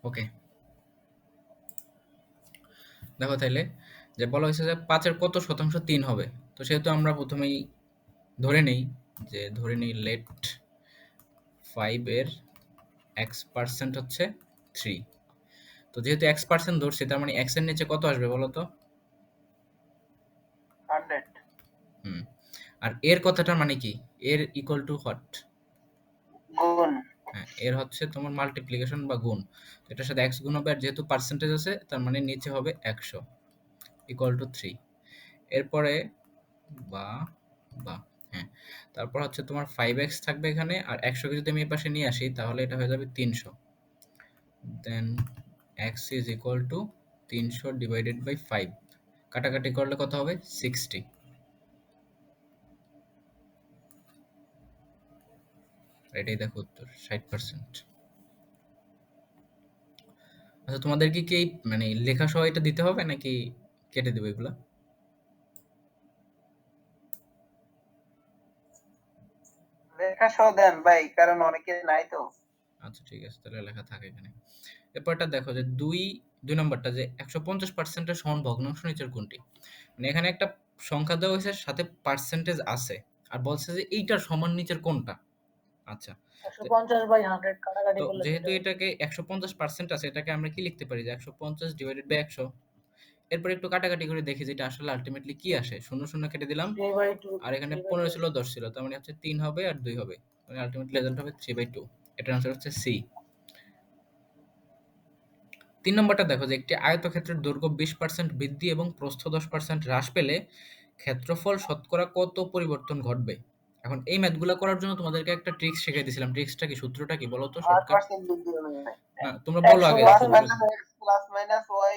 ওকে, দেখো তাইলে যে বলা হয়েছে যে 5-এর কত শতাংশ 3 হবে। তো সেহেতু আমরা প্রথমেই ধরে নেই লেট 5 এর x% হচ্ছে 3। তো যেহেতু x% ধরছি তার মানে x এর নিচে কত আসবে বলো তো? 100 হুম। আর এর কথাটার মানে কি? এর ইকুয়াল টু হোয়াট? গুণ হ্যাঁ, এর হচ্ছে তোমার মাল্টিপ্লিকেশন বা গুণ। তো এটার সাথে x গুণ হবে, আর যেহেতু পার্সেন্টেজ আছে তার মানে নিচে হবে 100 ইকুয়াল টু 3। এরপরে বা বা হ্যাঁ, তারপর হচ্ছে তোমার 5x থাকবে এখানে, আর 100 কে যদি আমি এই পাশে নিয়ে আসি তাহলে এটা হয়ে যাবে 300। Then x is equal to 300 divided by 5। কাটাকাটি করলে কত হবে? 60। এটাই দেখো উত্তর, 60%। আচ্ছা, তোমাদেরকে কি মানে লেখা সহ এটা দিতে হবে নাকি কেটে দেবো এগুলা? লেখা সহ দেন ভাই, কারণ অনেকে নাই তো। আচ্ছা ঠিক আছে, তাহলে লেখা থাকে এখানে। এরপরটা দেখো যে দুই নম্বরটা যে 150%-এর সমান ভগ্নাংশ নিচের কোনটি? মানে এখানে একটা সংখ্যা দেওয়া হয়েছে, সাথে পার্সেন্টেজ আছে, আর বলছে যে এইটার সমান নিচের কোনটা। আচ্ছা, তো 150/100 কাটাকাটি তো করলে যেহেতু যেটা এটাকে 150% আছে, এটাকে আমরা কি লিখতে পারি যে 150 ডিভাইডেড বাই 100। এরপর একটু কাটাকাটি করে দেখি যেটা আসলে আলটিমেটলি কি আসে। শূন্য শূন্য কেটে দিলাম, 3/2 আর এখানে 3/2 15 ছিল 10 ছিল, তার মানে হচ্ছে 3 হবে আর 2 হবে, মানে আলটিমেটলি রেজাল্ট হবে 3/2। এটার আনসার হচ্ছে সি। 3 নম্বরটা দেখো যে একটি আয়তক্ষেত্রের দৈর্ঘ্য 20% বৃদ্ধি এবং প্রস্থ 10% হ্রাস পেলে ক্ষেত্রফল শতকরা কত পরিবর্তন ঘটবে? এখন এই ম্যাথগুলো করার জন্য তোমাদেরকে একটা ট্রিক্স শিখিয়ে দিয়েছিলাম। ট্রিক্সটা কি, সূত্রটা কি বলো তো শর্টকাট? 8% বৃদ্ধি হবে ভাই। না, তোমরা বলো আগে প্লাস 100% সূত্র। Minus x plus minus y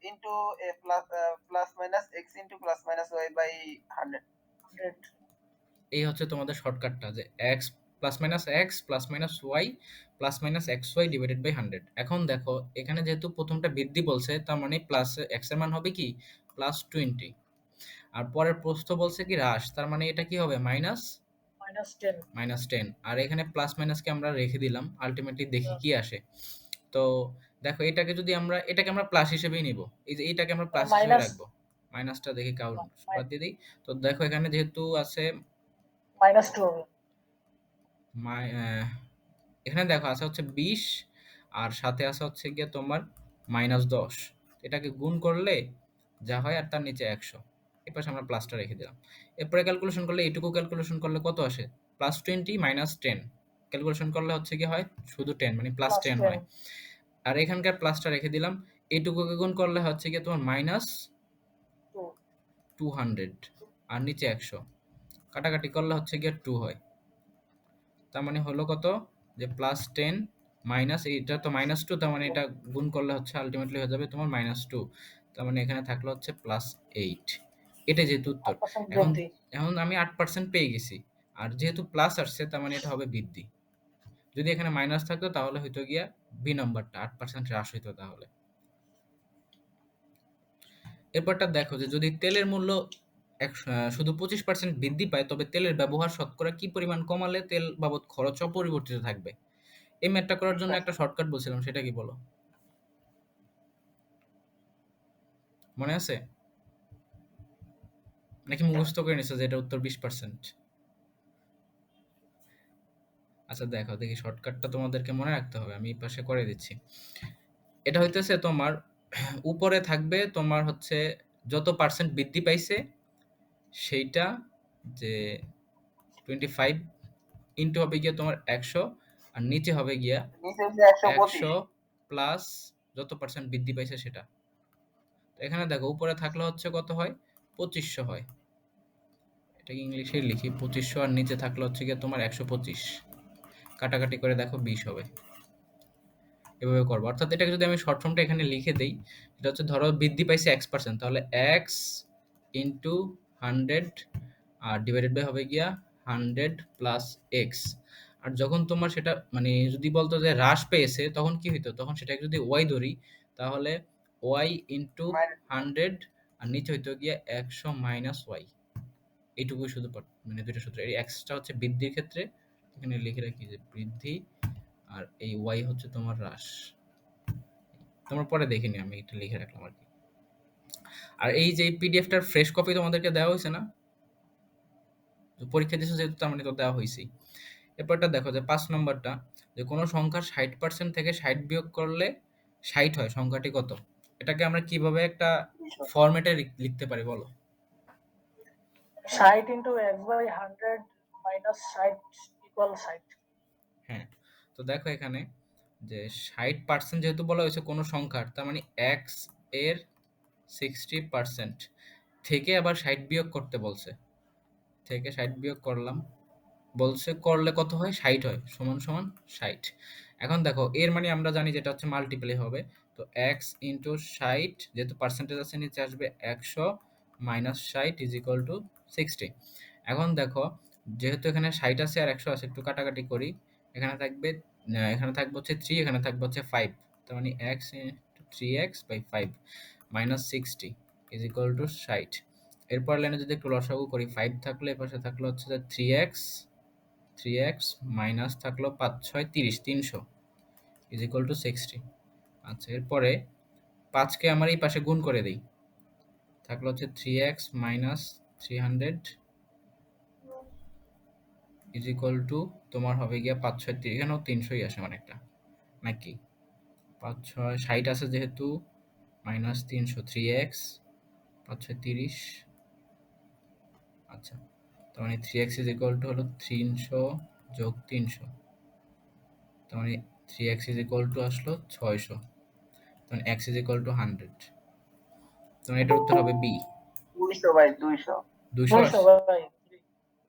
into plus minus x into plus minus y by 100। এই হচ্ছে তোমাদের শর্টকাটটা যে x plus minus x plus minus y plus minus X Y divided by 100। এখন দেখো এখানে যেহেতু প্রথমটা বৃদ্ধি বলছে, তার মানে প্লাস x এর মান হবে কি +20, আর পরের প্রস্থ বলছে কি হ্রাস, তার মানে এটা কি হবে মাইনাস -10 -10। আর এখানে প্লাস মাইনাসকে আমরা রেখে দিলাম, আলটিমেটলি দেখি কি আসে। তো দেখো এটাকে আমরা প্লাস হিসেবেই নিব, এই যে এইটাকে আমরা প্লাস হিসেবে মাইনাস রাখবো, মাইনাসটা দেখি কাউন্ট বাদ দিয়ে দিই। তো দেখো এখানে যেহেতু আছে -2 হবে। মাই- আহ, এখানে দেখো আছে হচ্ছে 20, আর সাথে আছে হচ্ছে গিয়ে তোমার -10। এটাকে গুণ করলে যা হয় আর তার নিচে 100। এর পাশে আমরা প্লাসটা রেখে দিলাম। এরপরে ক্যালকুলেশন করলে এইটুকু ক্যালকুলেশন করলে কত আসে? +20 -10 ক্যালকুলেশন করলে হচ্ছে কি হয় শুধু 10, মানে +10 +10 হয়। আর এখানকার প্লাসটা রেখে দিলাম। এইটুকুকে গুণ করলে হচ্ছে গিয়ে তোমার2 -200 আর নিচে 100। কাটাকাটি করলে হচ্ছে গিয়ে 2 হয়। তার মানে হলো কত যে +10 মাইনাস এইটা তো -2, তার মানে এটা গুণ করলে হচ্ছে আলটিমেটলি হয়ে যাবে তোমার -2। তার মানে এখানে থাকলো হচ্ছে +8। এটাই যেহেতু উত্তর। 8% এখন বৃদ্ধি। এখন আমি 8% পেয়ে গেছি, আর যেহেতু প্লাস আসছে তার মানে এটা হবে বৃদ্ধি। যদি এখানে মাইনাস থাকতো তাহলে হয়তো গিয়া বি নাম্বারটা 8% হ্রাস হইতো তাহলে। এরপরটা দেখো যে যদি তেলের মূল্য শুধু 25% বৃদ্ধি পায়, তবে তেলের ব্যবহার শতকরা কি পরিমাণ কমালে তেল বাবদ খরচ অপরিবর্তিত থাকবে? এই ম্যাথটা করার জন্য একটা 20%। শর্টকাট বলছিলাম, সেটা কি বলো? মনে আছে নাকি মুখস্থ করে নিছো যে এটা উত্তর 20%? আচ্ছা দেখো দেখি, শর্টকাটটা তোমাদেরকে মনে রাখতে হবে, আমি এই পাশে করে দিচ্ছি। এটা হইতেছে তোমার উপরে থাকবে তোমার হচ্ছে যত পার্সেন্ট বৃদ্ধি পাইছে সেইটা, যে 25 ইন্টু হবে গিয়া তোমার 100, আর নিচে হবে গিয়া নিচে হচ্ছে 125। 100 প্লাস যত পার্সেন্ট বৃদ্ধি পাইছে সেটা। তো এখানে দেখো উপরে থাকলে হচ্ছে কত হয়, 2500 হয়। এটাকে ইংলিশে লিখি 2500, আর নিচে থাকলে হচ্ছে গিয়ে তোমার 125। কাটাকাটি করে দেখো 20 হবে। এভাবে করবো, অর্থাৎ এটাকে যদি আমি শর্ট ফর্মটা এখানে লিখে দেই, এটা হচ্ছে ধরো বৃদ্ধি পাইছে x%, তাহলে x ইন্টু 100 আর ডিভাইডেড বাই হবে গিয়া 100 প্লাস x। আর যখন তোমার সেটা মানে যদি বলতো যে হ্রাস পেয়েছে তখন কি হইতো, তখন সেটাকে যদি y ধরি তাহলে y ইন্টু 100, আর নিচে হইতো গিয়া 100 মাইনাস y। এইটুকুই শুধু মানে দুইটা সূত্র। এই এক্সটা হচ্ছে বৃদ্ধির ক্ষেত্রে, এখানে লিখে রাখি যে বৃদ্ধি, আর এই ওয়াই হচ্ছে তোমার হ্রাস। তোমরা পরে দেখে নিও, আমি এটা লিখে রাখলাম আর কি। আর এই যে পিডিএফটার ফ্রেশ কপি তোমাদেরকে দেওয়া হয়েছে না, তো পরীক্ষা দিয়েছো যেহেতু তার মানে তো দেওয়া হয়েছেই। এরপরটা দেখো যে 5 নম্বরটা, যে কোনো সংখ্যার 60% থেকে 60 বিয়োগ করলে 60 হয়, সংখ্যাটি কত? এটাকে আমরা কিভাবে একটা ফরম্যাটে লিখতে পারি বলো? 60 into x by 100 minus 60 equal 60. হ্যাঁ, তো দেখো এখানে যে 60% যেহেতু বলা হয়েছে কোনো সংখ্যার, তার মানে x এর 60% থেকে আবার 60 বিয়োগ করতে বলছে, থেকে 60 বিয়োগ করলাম, বলছে করলে কত হয়, 60 হয়, সমান সমান 60। এখন দেখো এর মানে আমরা জানি যেটা হচ্ছে মাল্টিপ্লাই হবে, তো x ইন্টু 60, যেহেতু পার্সেন্টেজ আছে নিচে আসবে 100 মাইনাস 60 ইজ ইকুয়াল টু 60। এখন দেখো যেহেতু এখানে 60 আছে আর 100 আছে, একটু কাটাকাটি করি, এখানে থাকবে এখানে থাকবে হচ্ছে 3, এখানে থাকবে হচ্ছে 5, তার মানে x into 3x by 5 minus 60 is equal to 60। এরপর লাইনে যদি একটু লসাগু করি, 5 থাকলে এপাশে থাকলো হচ্ছে যে 3x মাইনাস থাকলো 5 6 30, 300 ইজ ইকুয়াল টু 60। আচ্ছা, এরপরে 5 কে আমার এই পাশে গুণ করে দেই, থাকলো হচ্ছে 3x minus 300 is equal two তোমার হবে গিয়া 5 6 30, এখানেও 300ই আসে অনেকটা নাকি, 5 6 60 আছে যেহেতু, মাইনাস 300, 3x 5 6 30। আচ্ছা, তার মানে 3x ইজ ইকুয়াল টু হলো 300 যোগ 300, তার মানে 3x ইজ ইকুয়াল টু আসলো 600, তখন x is equal to 100, তখন এটার উত্তর হবে বি। 200 বাই 200। 200 200 by 3.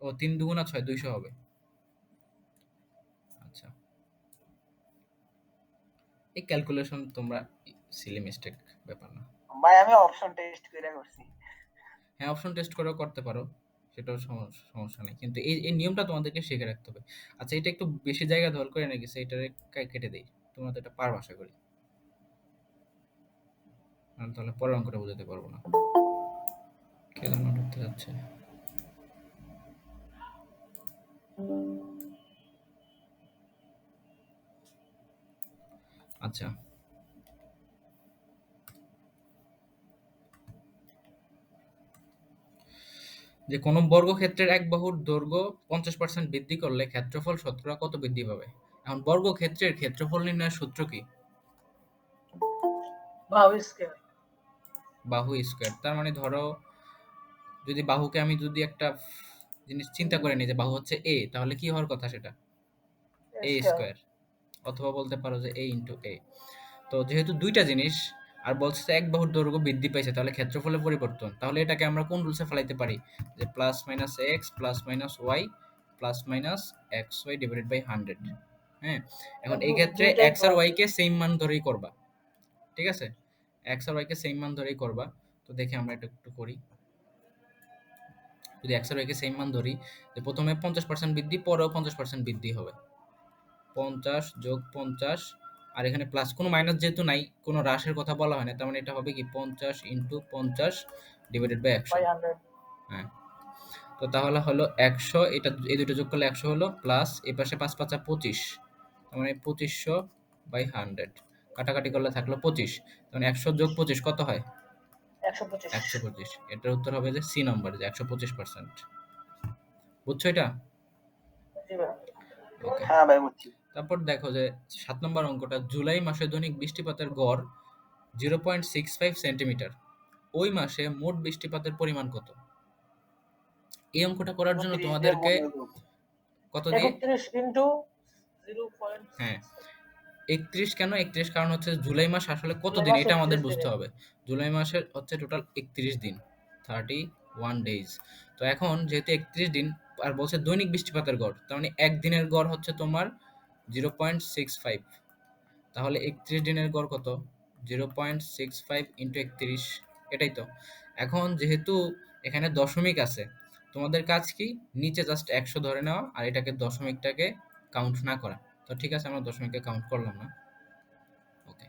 ও 3 দুগুণা 6, 200 হবে। আচ্ছা, এই ক্যালকুলেশন তোমরা সিলি মিস্টেক, ব্যাপার না। ভাই আমি অপশন টেস্ট করে করছি। হ্যাঁ, অপশন টেস্ট করেও করতে পারো, সেটাও সমস্যা নেই, কিন্তু এই নিয়মটা তোমাদেরকে শিখে রাখতে হবে। আচ্ছা, এটা একটু বেশি জায়গা ধর করে নিয়ে গেছে, এটা কেটে দেই, তোমরা তো এটা পারো আশা করি, তাহলে পরের অঙ্কটা বোঝাতে পারবো না। কে যেন ঢুকতে যাচ্ছে। আচ্ছা, যে কোনো বর্গক্ষেত্রের এক বাহুর দৈর্ঘ্য 50% বৃদ্ধি করলে ক্ষেত্রফল শতকরা কত বৃদ্ধি পাবে? এখন বর্গক্ষেত্রের ক্ষেত্রফল নির্ণয়ের সূত্র কি? বাহু স্কয়ার. বাহু স্কয়ার। তার মানে ধরো যদি বাহুকে আমি যদি একটা জিনিস চিন্তা করে নিই যে বাহু হচ্ছে a, তাহলে কি হওয়ার কথা সেটা a স্কয়ার, অথবা বলতে পারো যে a ইন্টু a। তো যেহেতু দুইটা জিনিস আর বলছে যে এক বাহুর দৈর্ঘ্য বৃদ্ধি পাইছে, তাহলে ক্ষেত্রফলের পরিবর্তন, তাহলে এটাকে আমরা কোন রুলসে ফেলাইতে পারি, যে plus minus X plus minus Y plus minus X Y divided by 100। হ্যাঁ, এখন এই ক্ষেত্রে এক্স আর ওয়াই কে সেম মান ধরেই করবা, ঠিক আছে, এক্স আর ওয়াই কে সেম মান ধরেই করবা। তো দেখে আমরা এটা একটু করি, যদি এক্স আর ওয়াই কে সেম মান ধরি, যে প্রথমে 50% বৃদ্ধি, পরেও 50% বৃদ্ধি হবে, 50 যোগ 50, আর এখানে প্লাস, কোনো মাইনাস যেহেতু নাই, কোনো হ্রাসের কথা বলা হয় না, তার মানে এটা হবে কি 50 ইন্টু 50 ডিভাইডেড বাই 100। by 100. হ্যাঁ, তো তাহলে হলো 100, এটা এই দুটো যোগ করলে 100 হলো, প্লাস এই পাশে 5 5 25, তার মানে 2500 বাই 100, কাটাকাটি করলে থাকলো 25, তার মানে 100 যোগ 25 কত হয়, 125. 125। এটার উত্তর হবে যে সি নম্বর, যে 125%। বুঝছো এটা? জি ভাই. ওকে। হ্যাঁ ভাই বুঝছি। তারপর দেখো যে 7 নম্বর অঙ্কটা, জুলাই মাসে দৈনিক বৃষ্টিপাতের গড় 0.65 সেন্টিমিটার, ওই মাসে মোট বৃষ্টিপাতের পরিমাণ কত? এই অঙ্কটা করার জন্য 29 দিয়ে তোমাদেরকে গুণ করব। কত দিয়ে, 31 into 0.6. হ্যাঁ 31 কেন, 31 কারণ হচ্ছে জুলাই মাস আসলে কত জুলাই দিন মাস এটা আমাদের 31 বুঝতে দিনে. হবে। জুলাই মাসের হচ্ছে টোটাল 31 দিন, 31 ডেজ। তো এখন যেহেতু 31 দিন আর বলছে দৈনিক বৃষ্টিপাতের গড়, তার মানে একদিনের গড় হচ্ছে তোমার 0.65, তাহলে 31 দিনের গড় কত, 0.65 ইন্টু 31, এটাই তো। এখন যেহেতু এখানে দশমিক আছে, তোমাদের কাজ কি, নিচে জাস্ট 100 ধরে নেওয়া আর এটাকে দশমিকটাকে কাউন্ট না করা। তো ঠিক আছে, আমরা দশমিককে কাউন্ট করলাম না, ওকে।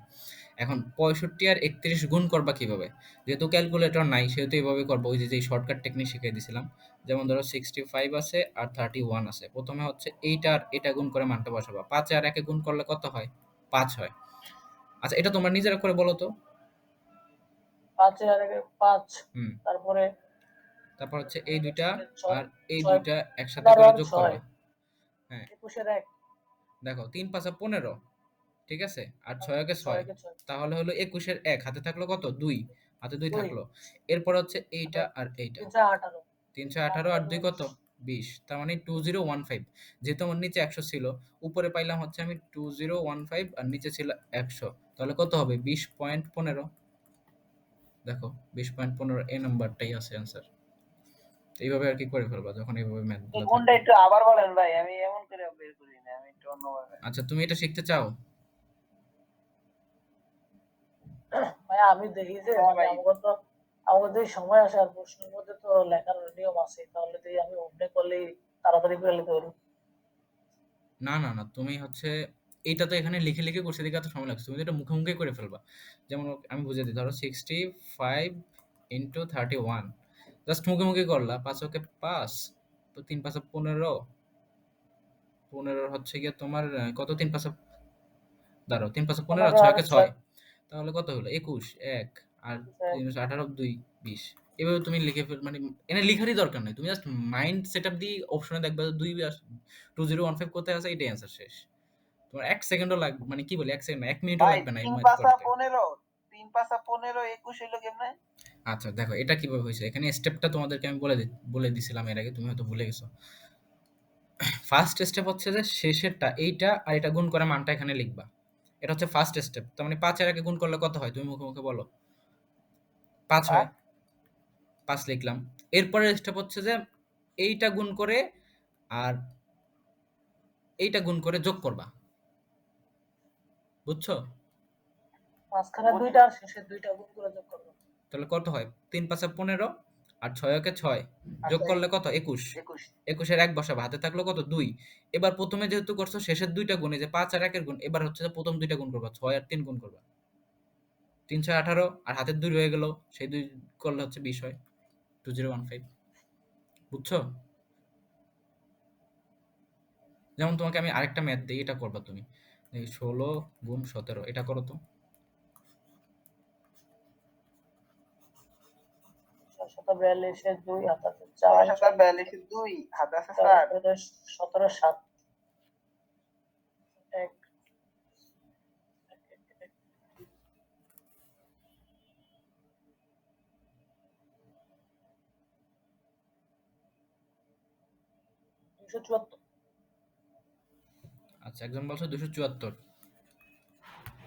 এখন 65 আর 31 গুণ করবা কিভাবে? যেহেতু ক্যালকুলেটর নাই সেহেতু এভাবে করবো, ওই যে শর্টকাট টেকনিক শিখিয়ে দিছিলাম। যেমন ধরো 65 আছে আর 31 আছে, প্রথমে হচ্ছে এইটা আর এটা গুণ করে মানটা বসাবা। 5 আর 1 গুণ করলে কত হয়? 5 হয়। আচ্ছা এটা তোমরা নিজেরা করে বলো তো। 5 এর আগে 5, হুম। তারপরে তারপর হচ্ছে এই দুইটা আর এই 6, দুইটা একসাথে 18 করে আর যোগ 6, করবা। হ্যাঁ 21 এর 1, দেখো 3 5 15, ঠিক আছে, আর 6 একে 6 6, এর 6, তাহলে হলো 21 এর 1 হাতে থাকলো কত? 2, হাতে 2 2, থাকলো। এরপর হচ্ছে এইটা আর এইটা 3 18, 318 আর 2 কত? 20, তার মানে 2015। যেহেতু আমার নিচে 100 ছিল, উপরে পাইলাম হচ্ছে আমি 2015 আর নিচে ছিল 100, তাহলে কত হবে? 20.15। দেখো 20.15 এই নাম্বারটাই আছে অ্যান্সার। এইভাবে আর কি করে ফেলবা যখন এইভাবে ম্যাথ এই গুলো কোনটা থাকবে। একটু আবার বলেন ভাই, আমি এমন করে বের করি না, আমি একটু অন্যভাবে। আচ্ছা তুমি এটা শিখতে চাও? ভাই আমি দেখি যে হ্যাঁ মানে ভাই, আমাকে যদি সময় আসে আর প্রশ্নের মধ্যে তো লেখার নিয়ম আছে, তাহলে তো আমি অমনি করলেই তাড়াতাড়ি করে লিখতে পারি। না না না, তুমি হচ্ছে এইটা তো এখানে লিখে লিখে করছে দিকে এত সময় লাগছে, তুমি তো এটা মুখে মুখে করে ফেলবা। যেমন আমি বুঝিয়ে দিই, ধরো 65 ইন্টু 31, জাস্ট মুখে মুখে করলা। 5 ওকে 5, তো 3 5 15, 15 হচ্ছে গিয়ে তোমার কত? 3 5, দাঁড়াও, 3 5 15 আর 15 6 আর কে 6, 6, তাহলে কত হলো? 21 1 আর 1, 18 2 20। এভাবে তুমি লিখে ফেল, মানে এনে লিখারই দরকার নাই, তুমি জাস্ট মাইন্ড সেটআপ দিয়ে অপশনে দেখবা 2 2015 কোথায় আছে, এটাই অ্যান্সার শেষ। তোমার 1 সেকেন্ডও লাগবে, মানে কি বলি 1 সেকেন্ড না, 1 মিনিটও ভাই লাগবে না এই 3 ম্যাথ 5 করতে। 15, 3 5 15 21 হইলো কেমনে? আচ্ছা দেখো এটা কিভাবে হয়েছে, এখানে স্টেপটা তোমাদেরকে আমি বলে দিছিলাম এর আগে, তুমি হয়তো ভুলে গেছো। ফার্স্ট স্টেপ হচ্ছে যে শেষেরটা এইটা আর এটা গুণ করে মানটা এখানে লিখবা। এটা হচ্ছে ফার্স্ট স্টেপ। তার মানে 5 এর আগে গুণ করলে কত হয়? তুমি মুখে মুখে বলো। 5 হয়। 5, 5 লিখলাম। এরপরের স্টেপ হচ্ছে যে এইটা গুণ করে আর এইটা গুণ করে যোগ করবা। বুঝছো? মাঝখানে বুঝছি। 2টা আর শেষে 2টা গুণ করে যোগ করবো। তাহলে কত হয়? 3 5 15 আর 6 একে 6, যোগ আচ্ছা, করলে কত? 21। 21। 21 এর 1 বসাবা, হাতে থাকলো কত? 2। এবার প্রথমে যেহেতু করছো শেষের দুইটা গুণ, এই যে 5 আর 1 এর গুণ, এবার হচ্ছে যে প্রথম দুইটা গুণ করবা, 6 আর 3 গুণ করবা। 3 6 18 আর হাতের 2 রয়ে গেল, সেই 2 করলে হচ্ছে 20 হয়, 2015। বুঝছো? যেমন তোমাকে আমি আরেকটা ম্যাথ দেই, এটা করবা তুমি। এই 16 গুণ 17, এটা করো তো। 642 এর 2 হাতে আছে 6 4, 7 42 এর 2 হাতে আছে 4 4। 17 7, 1, 274। আচ্ছা একজন বলছো 274,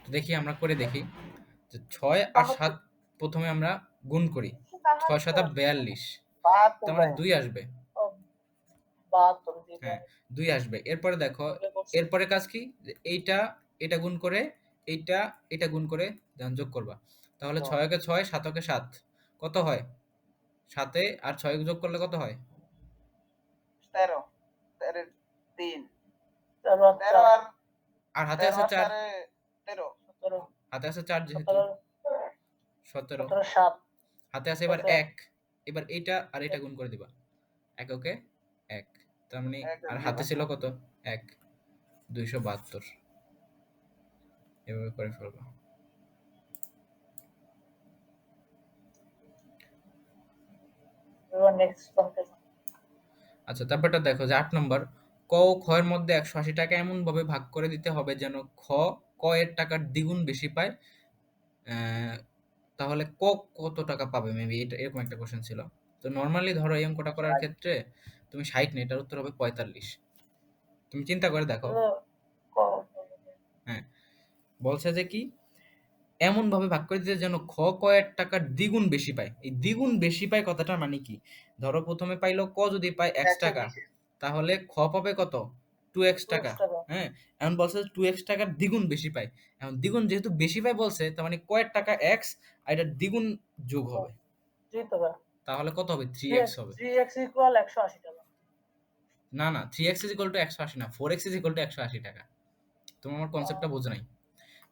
তো দেখি আমরা করে দেখি যে 6 আর 7 প্রথমে আমরা গুণ করি। 6 7 42, 72 তার মানে ভাই। 2 আসবে। ও, 72 দিতে হ্যাঁ আমি 2 আসবে। এরপরে দেখো, ভুলে করছি। এরপরে কাজ কি? যে এইটা এটা গুণ করে এইটা এটা গুণ করে যখন যোগ করবা, তাহলে তো 6 কে 6 7 কে 7 কত হয়? 7 আর 6 যোগ করলে কত হয়? 13, 13 3, 13 আর 13 4, আর আর হাতে 13 আছে আর 4, 4 13, 17, হাতে আছে 4 যেহেতু 17, 17, 17 7 হাতে আছে এবার আছে 1, এবার এইটা আর এটা 1, গুণ করে দিবা। 1 ওকে 1, তার মানে 1 আর দিয়ে হাতে ভাগ। ছিল কত? 1, 272। এভাবে করে ফেলবা। এবার নেক্সট কনফিউশন। আচ্ছা তারপরটা দেখো যে 8 নম্বর, ক ও খ এর মধ্যে 180 টাকা এমন ভাবে ভাগ করে দিতে হবে যেন খ ক এর টাকার দ্বিগুণ বেশি পায়। তাহলে ক কত টাকা পাবে? মেবি এটা এরকম একটা কোশ্চেন ছিল। তো নর্মালি ধরো এই অঙ্কটা করার ক্ষেত্রে তুমি 60 না, এটার উত্তর হবে 45। তুমি চিন্তা করে দেখো। হ্যাঁ বলছে যে কি, এমন ভাবে ভাগ করে দিতে যেন খ ক এর টাকার দ্বিগুণ বেশি পায়। এই দ্বিগুণ বেশি পায় কথাটা মানে কি? ধরো প্রথমে পাইলো ক যদি পায় x টাকা, 120। তাহলে খ পাবে কত? 2x 2x টাকা। টাকা। হ্যাঁ এখন বলছে 2x টাকার দ্বিগুণ বেশি পায়। এখন দ্বিগুণ যেহেতু বেশি পায় বলছে, তার মানে কয়ের টাকা x আর এটার দ্বিগুণ যোগ হবে, জি তো ভাই, তাহলে কত হবে? 3x হবে। 3x ইকুয়াল 180 টাকা। না না, 3x ইজ ইকুয়াল টু 180 না, 4x ইজ ইকুয়াল টু 180 টাকা। তুমি আমার কনসেপ্টটা বোঝো নাই,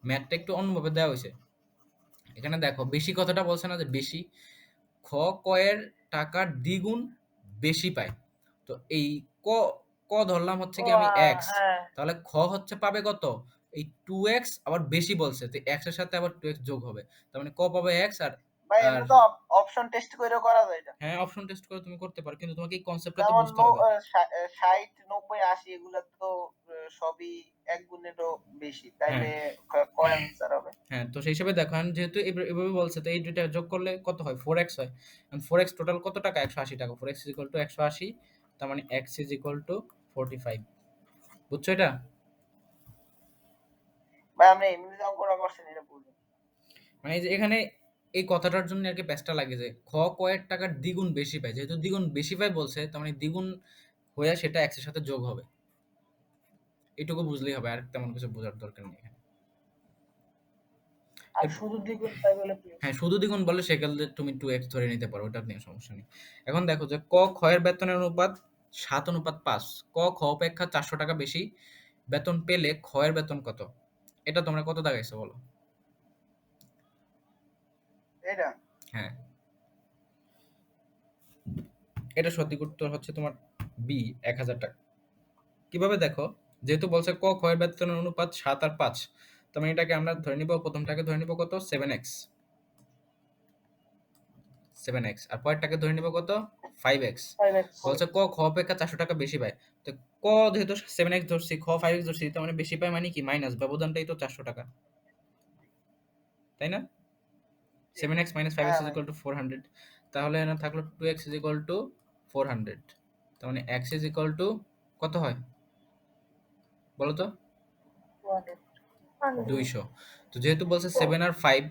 ম্যাথটা একটু অন্যভাবে দেওয়া হয়েছে। এখানে দেখো বেশি কথাটা বলছে না যে বেশি, খ কয়ের টাকার দ্বিগুণ বেশি পায়। তো এই ক ক ধরলাম হচ্ছে ও কি আমি এক্স, হ্যাঁ, তাহলে খ হচ্ছে পাবে কত, এই 2x আবার বেশি বলছে তো x এর সাথে আবার 2x যোগ হবে, তার মানে ক পাবে x আর ভাই আর এমনি তো অপশন টেস্ট করেও করা যায় এটা। হ্যাঁ অপশন টেস্ট করে তুমি করতে পারো, কিন্তু তোমাকে এই কনসেপ্টটা তো যেমন বুঝতে হবে। 60 90 80 এগুলা তো সবই এক গুণেরও বেশি, হ্যাঁ তাইলে ক অ্যান্সার হবে। হ্যাঁ, তো সেই হিসেবে দেখো এখন যেহেতু এভাবে বলছে তো এই দুইটা যোগ করলে কত হয়, 4x হয়। and 4x টোটাল কত টাকা, 180 টাকা। 4x ইজ ইকুয়াল টু 180, তার মানে x ইজ ইকুয়াল টু 45। বুঝছো এটা? ভাই আমরা এমনি অঙ্কটা করছেন এটা বুঝুন। মানে এই যে এখানে এই কথাটার জন্য আর কি প্যাচটা লাগে যে খ কয়েক টাকার দ্বিগুণ বেশি পায়, যেহেতু দ্বিগুণ বেশি পায় বলছে তার মানে দ্বিগুণ হয়ে সেটা x এর সাথে যোগ হবে। এটুকু বুঝলেই হবে, আর তেমন কিছু বোঝার দরকার নেই এখানে। আর এর- শুধু দ্বিগুণ পাই বলে প্লিজ। হ্যাঁ শুধু দ্বিগুণ বলে সেক্ষেত্রে তুমি 2x ধরে নিতে পারো, ওটা নিয়ে সমস্যা নেই। এখন দেখো যে ক ক্ষয়ের বেতনের অনুপাত 7:5, ক খ অপেক্ষা 400 টাকা বেশি বেতন পেলে ক্ষয়ের বেতন কত, এটা তোমরা কত দাগাইছো বলো? এটা হ্যাঁ, এটা সঠিক উত্তর হচ্ছে তোমার বি, 1000 টাকা। কিভাবে দেখো, যেহেতু বলছে ক ক্ষয়ের বেতনের অনুপাত 7 আর 5, তার মানে এটাকে আমরা ধরে নিব, প্রথমটাকে ধরে নিব কত, 7x, 7x, আর পরেরটাকে ধরে নিব কত, 5x। 5x। বলছে ক খ অপেক্ষা 400 টাকা বেশি পায়, তো ক যেহেতু 7x ধরছি, খ 5x ধরছি, তার মানে বেশি পায় মানে কি, মাইনাস ব্যবধানটাই তো 400 টাকা, তাই না? 7x minus 5x হ্যাঁ is ভাই। equal to 400, তাহলে এখানে থাকলো 2x is equal to 400, তার মানে x is equal to কত হয় বলো তো, 200। 200। তো যেহেতু বলছে 7 আর 5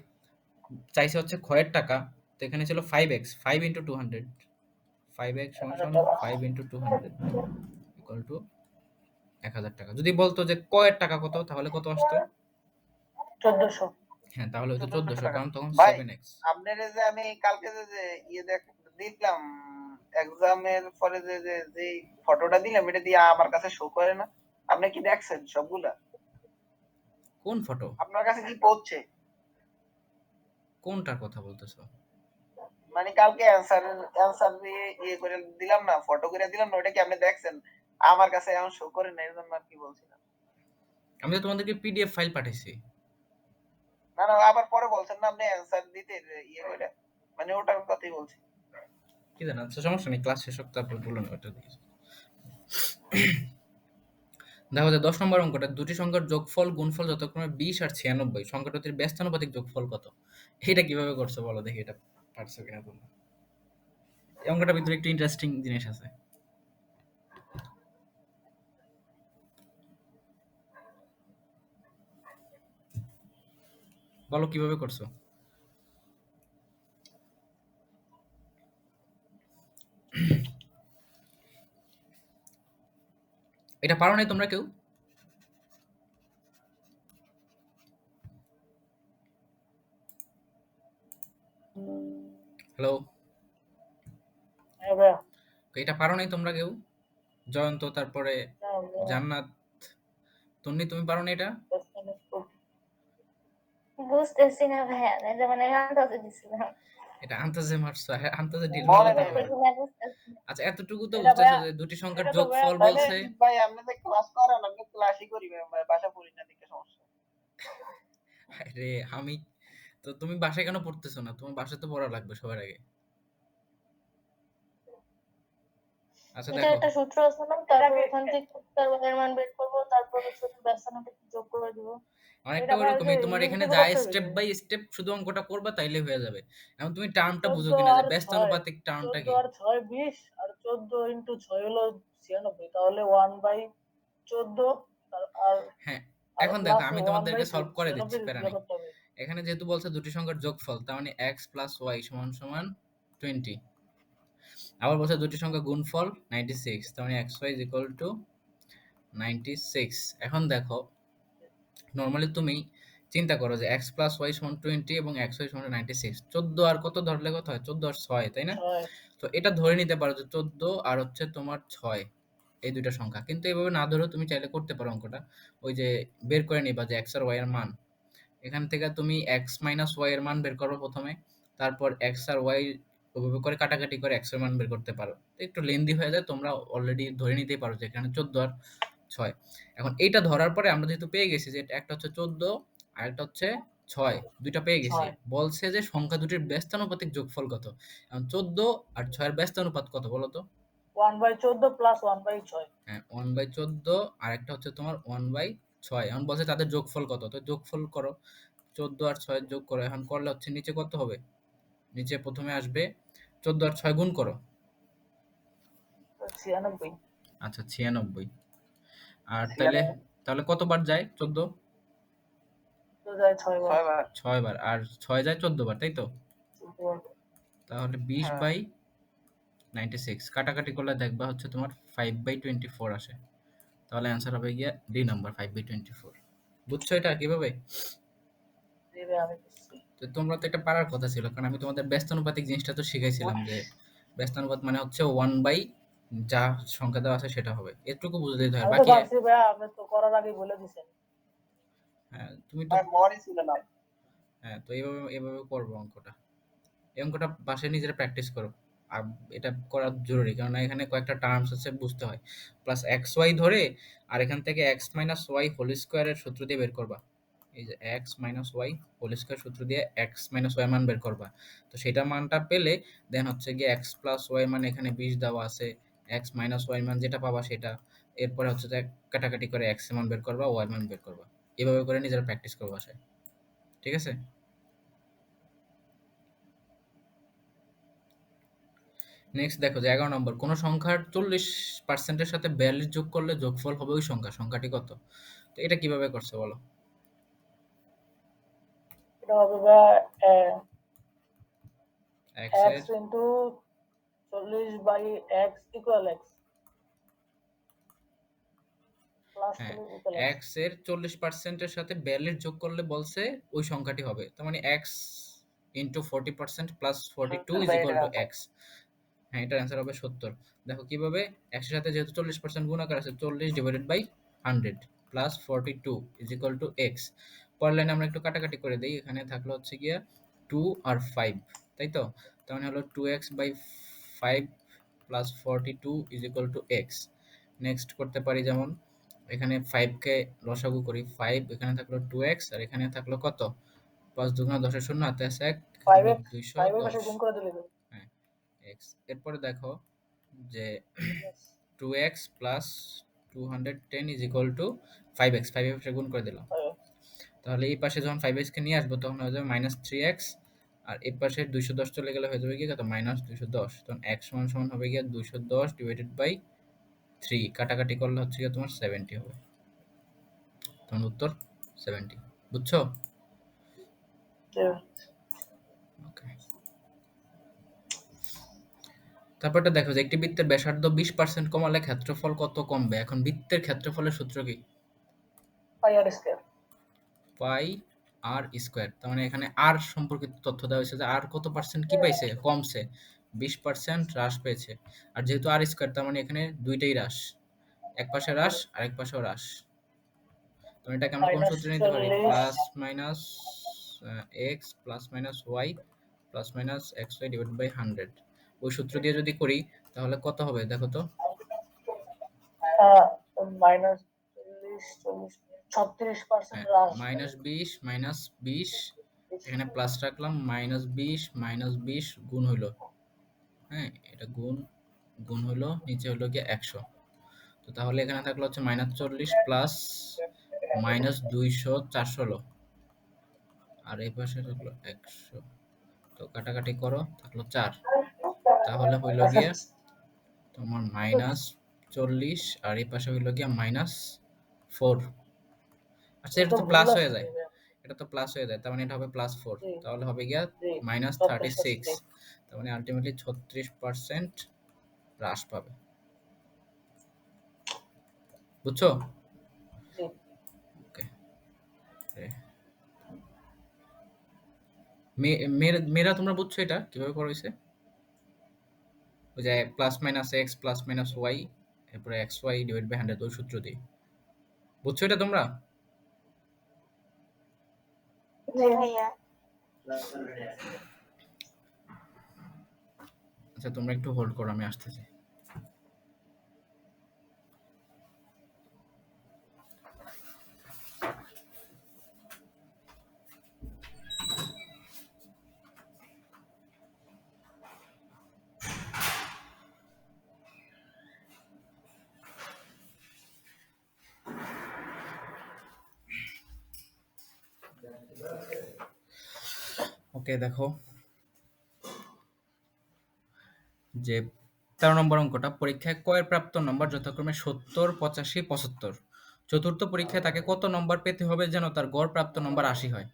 চাইছে হচ্ছে ক্ষয়ের টাকা, তো এখানে ছিল 5x, 5 into 200, 5x সমান 1000 সমান টাকা। 5 into 200 equal to 1000 টাকা। যদি বলতো যে কয়ের টাকা কত, তাহলে কত আসতো? 1400। হ্যাঁ তাহলে হয়তো 1400 1400, টাকা। কারণ তখন ভাই 7x। আপনার যে আমি কালকে যে ইয়ে দিলাম এক্সামের পরে যে ফটোটা দিলাম, এটা দিয়ে আমার কাছে শো করে না। আপনি কি দেখছেন সবগুলা? কোন ফটো? আপনার কাছে কি পড়ছে? কোনটার কথা বলতেছো? মানে কালকে অ্যান্সার দিয়ে ইয়ে করে দিলাম না, ফটো করে দিলাম না, ওটা কি আপনি দেখছেন? আমার কাছে এখন শো করে না, এর জন্য আর কি বলছিলাম। আমি তো তোমাদেরকে পিডিএফ ফাইল পাঠাইছি। না না, আবার পরে বলছেন না আপনি অ্যান্সার দিতে ইয়ে করে, মানে ওটার কথাই বলছি। কি জানো, আচ্ছা সমস্যা নেই, ক্লাস শেষ হোক তারপর বলুন ওটা দিয়ে। দেখো যে 10 নম্বর অঙ্কটা, দুটি সংখ্যার যোগফল গুণফল যথাক্রমে 20 আর 96, সংখ্যা দুটির ব্যস্তানুপাতিক যোগফল কত? এটা কিভাবে করছো বলো দেখি, এটা পারছো কিনা তোমরা? এই অঙ্কটার ভিতরে একটু ইন্টারেস্টিং জিনিস আছে, বলো কিভাবে করছো? এটা পারো নাই তোমরা কেউ? হ্যালো, হ্যাঁ ভাইয়া। এটা পারো নাই তোমরা কেউ? জয়ন্ত, তারপরে না, জান্নাত, তন্নি, তুমি পারো না এটা? বুঝতেছি না ভাইয়া, এটা মানে আন্দাজে দিছিলাম। এটা আন্তাজে মারছো, হ্যাঁ আন্তাজে ডিল মারলে মনে তো নেই হবে ভাই। না। না, বুঝতেছি না। আচ্ছা এতটুকু তো এটা বুঝতেছো ভাইয়া, যে দুটি সংখ্যার এটা তো ভাইয়া যোগফল তাহলে বলছে। ভাই আপনি যে ক্লাস করেন, আপনি ক্লাসই করি ভাই, বাসা পড়ি না দিকে সমস্যা। আরে আমি তো, তুমি বাসায় কেন পড়তেছো না? তোমার বাসায় তো পড়া লাগবে সবার আগে। আচ্ছা এটা দেখো, একটা সূত্র আছে না, তারপর ওখান থেকে তার এর মান বের করবো, তারপর হচ্ছে ব্যস্তানুপাতিক যোগ করে দিব। অনেকটা এটা ভাইয়া যে ওইরকমই, তোমার ইয়ের এখানে থেকে যা করতে হবে স্টেপ যে বাই স্টেপ শুধু অঙ্কটা করবা তাইলে হয়ে যাবে। এখন তুমি টার্মটা বুঝো 14 কিনা যে আর 6, ব্যস্তানুপাতিক টার্মটা 14 কি। আর 6 20, আর 14 ইন্টু 6 হলো 96, তাহলে 1/14, আর আর হ্যাঁ, আর এখন দেখো প্লাস আমি ওয়ান তোমাদেরকে বাই সলভ করে দিচ্ছি, 96 প্যারা ইয়ে নাই। করতে হবে। এখানে যেহেতু বলছে দুটি সংখ্যার যোগফল, তার মানে x প্লাস ওয়াই সমান সমান 20। আবার বলছে দুটি সংখ্যা গুণফল 96, তার মানে xy is equal to 96। এখন দেখো নরমালি তুমি চিন্তা করো যে x প্লাস ওয়াই সমান 20 এবং xy সমান 96, 14 আর কত ধরলে কত হয়, 14 আর 6, তাই না? 6। তো এটা ধরে নিতে পারো যে 14 আর হচ্ছে তোমার 6, এই দুইটা সংখ্যা। কিন্তু এভাবে না ধরেও তুমি চাইলে করতে পারো অঙ্কটা, ওই যে বের করে নিবা যে x আর y এর মান, এখান থেকে তুমি x মাইনাস ওয়াই এর মান বের করো প্রথমে, তারপর x আর y ওভাবে করে কাটাকাটি করে x এর মান বের করতে পারো। তো একটু লেন্দি হয়ে যায়, তোমরা অলরেডি ধরে নিতেই পারো যে এখানে 14 আর 6। এখন এইটা ধরার পরে আমরা যেহেতু পেয়ে গেছি যে একটা হচ্ছে 14 আর একটা হচ্ছে 6, দুইটা পেয়ে গেছি। 6 বলছে যে সংখ্যা দুটির ব্যস্তানুপাতিক যোগফল কত। এখন 14 আর 6 এর ব্যস্তানুপাত কত বলো তো? 1/14 প্লাস 1/6। হ্যাঁ 1/14 আর একটা হচ্ছে তোমার 1/6। এখন বলছে তাদের যোগফল কত, তো যোগফল করো, 14 আর 6 যোগ করো। এখন করলে হচ্ছে নিচে কত হবে, নিচে প্রথমে আসবে 14 আর 6 গুণ করো। 96। আচ্ছা 96। আর তাহলে তাহলে কতবার যায় 14? তো যায় 6 বার। 6 বার। 6 বার, আর 6 যায় 14 বার, তাই তো? 14 বার। তাহলে হ্যাঁ। 20/96 কাটাকাটি করলে দেখবা হচ্ছে তোমার 5/24 আসে। তাহলে অ্যান্সার হবে গিয়া ডি নাম্বার 5/24। বুঝছো এটা কিভাবে? দিবে আমি বুঝছি। তো তোমরা তো এটা পারার কথা ছিল, কারণ আমি তোমাদের ব্যস্তানুপাতিক জিনিসটা তো শিখাইছিলাম যে ব্যস্তানুপাত মানে হচ্ছে 1 বাই যা সংখ্যা দেওয়া আছে সেটা হবে, এটুকু বুঝলেই তো হয়। আমি তো বাকি ভাবছি ভাইয়া আপনি তো করার আগে বলে দিছেন। হ্যাঁ তুমি তো আর মরই ছিল না। হ্যাঁ, তো এইভাবে এভাবে করবো অঙ্কটা। এই অঙ্কটা বাসায় নিজেরা প্র্যাকটিস করো। আর এটা করা জরুরি, কারণ এখানে কয়েকটা টার্মস আছে বুঝতে হয়। প্লাস এক্স ওয়াই ধরে আর এখান থেকে এক্স মাইনাস ওয়াই হোল স্কোয়ারের সূত্র দিয়ে বের করবা। এই যে X minus Y whole square সূত্র দিয়ে এক্স মাইনাস ওয়াই মান বের করবা। তো সেটা মানটা পেলে দেন হচ্ছে গিয়ে এক্স প্লাস ওয়াই মান এখানে 20 দেওয়া আছে, এক্স মাইনাস ওয়াই মান যেটা পাবা সেটা, এরপরে হচ্ছে যে কাটাকাটি করে এক্স মান বের করবা, ওয়াই মান বের করবা। এভাবে করে নিজেরা প্র্যাকটিস করবো বাসায়, ঠিক আছে? নেক্সট দেখো যে 11 নম্বর, কোন সংখ্যার 40% সাথে 42 যোগ করলে যোগফল হবে ওই সংখ্যাটি কত? তো এটা কিভাবে করছে বলো? এটা হবে ভাইয়া x x এর into 40/x equal x plus হ্যাঁ 40 ইকুয়াল x। x এর 40% এর সাথে 42 যোগ করলে বলছে ওই সংখ্যাটি হবে। তার মানে x ইনটু 40% প্লাস 42 ইজ ভাই ইকুয়াল এটার টু আনসার। x। হ্যাঁ এটার অ্যান্সার হবে 70। দেখো কিভাবে, x এর সাথে যেহেতু 40% গুণাকার আছে, 40 divided by 100 plus 42 is equal to x। পরের লাইনে আমরা একটু কাটাকাটি করে দেই, এখানে থাকলো হচ্ছে গিয়া 2 আর 5, তাই তো? তার মানে হলো 2x by 5 plus 42 is equal to x। Next করতে পারি যেমন এখানে 5 কে লসাগু করি, 5 এখানে থাকলো 2x আর এখানে থাকলো কত, 5 দুগুণা 10 এর শূন্য, হাতে আছে 1, এখানে হলো 5x 5 এর পাশে 210। গুণ করে দিলে হ্যাঁ x। এরপরে দেখো যে yes 2x plus 210 is equal two 5x, 5 এর সাথে গুণ করে দিলাম। 5x তাহলে এই পাশে যখন 5x কে নিয়ে আসবো তখন হয়ে যাবে মাইনাস 3x, আর এই পাশে 210 চলে গেলে হয়ে যাবে কি কত, মাইনাস 210। তখন x সমান সমান হবে গিয়ে 210 ডিভাইডেড বাই 3, কাটাকাটি করলে হচ্ছে গিয়ে তোমার 70 হবে। তখন উত্তর 70। বুঝছো? yeah. ওকে। তারপরটা দেখো যে একটি বৃত্তের ব্যাসার্ধ 20% কমালে ক্ষেত্রফল কত কমবে। এখন বৃত্তের ক্ষেত্রফলের সূত্র কি? pi r square পাই আর স্কোয়ার। তার মানে এখানে আর সম্পর্কিত তথ্য দেওয়া হয়েছে যে আর কত পার্সেন্ট কি পাইছে, কমছে, 20% হ্রাস পেয়েছে। আর যেহেতু আর স্কোয়ার তার মানে এখানে দুইটাই হ্রাস, এক পাশে হ্রাস আর এক পাশেও হ্রাস। তো এটাকে আমরা কোন সূত্রে নিতে পারি, 40 plus minus X plus minus Y plus minus X Y divide by 100। ওই সূত্র দিয়ে যদি করি তাহলে কত হবে দেখো তো, মাইনাস 40 36% হ্রাস মাইনাস 20 মাইনাস 20, এখানে প্লাস রাখলাম, মাইনাস 20 গুণ হইলো, হ্যাঁ এটা গুণ গুণ হলো, নিচে হলো গিয়ে 100। তো তাহলে এখানে থাকলো হচ্ছে মাইনাস 40 প্লাস মাইনাস 200, 400 হলো, আর এই পাশে থাকলো 100। তো কাটাকাটি করো, থাকলো 4। তাহলে হইলো গিয়ে তোমার মাইনাস 40 আর এই পাশে হইলো গিয়ে মাইনাস 4। আচ্ছা এটা তো তো ভুল প্লাস হয়ে আছে যায়, এটা তো প্লাস হয়ে যায়, তার মানে এটা হবে প্লাস 4। জি তাহলে হবে গিয়া জি মাইনাস 36। 36 তার মানে আলটিমেটলি 36% হ্রাস পাবে। বুঝছো? জি ওকে। মেয়েরা তোমরা বুঝছো এটা কিভাবে করা হয়েছে? ওই যে plus minus X plus minus Y এরপরে এক্স ওয়াই ডিভাইড বাই 100 ওই সূত্র দিয়ে। বুঝছো এটা তোমরা? জি ভাইয়া। আচ্ছা তোমরা একটু হোল্ড করো, আমি আসতেছি। ওকে দেখো যে 13 নম্বর অঙ্কটা, পরীক্ষায় কয়ের প্রাপ্ত নম্বর যথাক্রমে 70, 85, 75। চতুর্থ পরীক্ষায় তাকে কত নম্বর পেতে হবে যেন তার গড় প্রাপ্ত নম্বর 80 হয়?